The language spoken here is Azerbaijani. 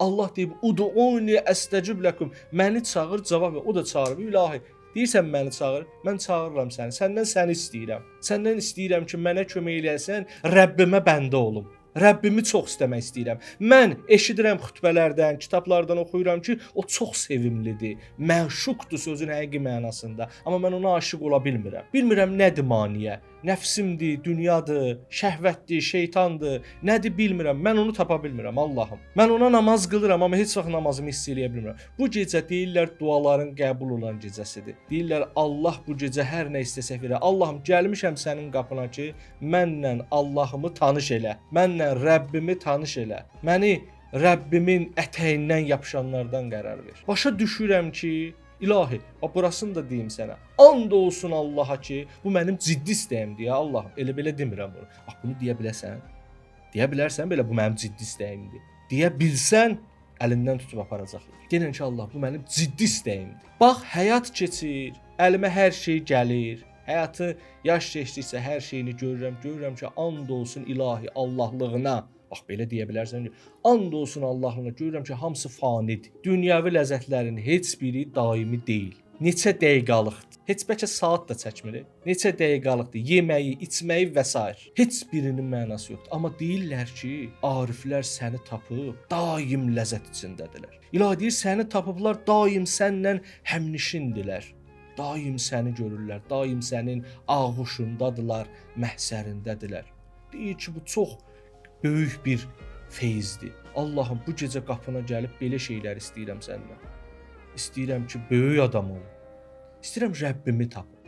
Allah deyib, "Ud'uni estecib lekum." Məni çağır, cavab ver. O da çağırır. İlahi, deyirsən məni çağır, mən çağırıram səni. Səndən səni istəyirəm. Səndən istəyirəm ki, mənə kömək eləyəsən, Rəbbimə bəndə olum. Rəbbimi çox istəmək istəyirəm. Mən eşidirəm xutbələrdən, kitablardan oxuyuram ki, o çox sevimlidir, məşuqdur sözün həqiqi mənasında. Amma mən ona aşiq ola bilmirəm. Bilmirəm nədir maniyə? Nəfsimdir, dünyadır, şəhvətdir, şeytandır, nədir bilmirəm. Mən onu tapa bilmirəm Allahım. Mən ona namaz qılıram, amma heç vaxt namazımı hiss eləyə bilmirəm. Bu gecə deyirlər duaların qəbul olan gecəsidir. Deyirlər Allah bu gecə hər nə istəsə verər. Allahım, gəlmişəm sənin qapına ki, mənlə Allahımı tanış elə. Mənlə Rəbbimi tanış elə. Məni Rəbbimin ətəyindən yapışanlardan qərar ver. Başa düşürəm ki, İlahi, burasını da deyim sənə. And olsun Allaha ki, bu mənim ciddi istəyimdir ya Allahım. Elə belə demirəm bunu. Bax bunu deyə biləsən? Deyə bilərsən belə bu mənim ciddi istəyimdir. Deyə bilsən əlindən tutub aparacaqlar. Deyirəm ki, Allah bu mənim ciddi istəyimdir. Bax həyat keçir, əlimə hər şey gəlir. Həyatı yaş keçdikcə hər şeyini görürəm ki, and olsun İlahi Allahlığına. Bax belə deyə bilərsən ki, and olsun Allahına, görürəm ki, hamısı fanidir. Dünyəvi ləzzətlərin heç biri daimi deyil. Neçə dəqiqəlikdir. Heç bəlkə saat da çəkmir. Neçə dəqiqəlikdir. Yeməyi, içməyi və s. Heç birinin mənası yoxdur. Amma deyirlər ki, ariflər səni tapıb daim ləzzət içindədirlər. İlahi deyir, səni tapıblar daim səndən həmnişindirlər. Daim səni görürlər, daim sənin ağuşundadılar, məhsərindədirlər. Deyir ki, bu çox böyük bir feyzdir. Allahım, bu gecə qapına gəlib belə şeylər istəyirəm səndən. İstəyirəm ki, böyük adam olum. İstəyirəm Rəbbimi tapım.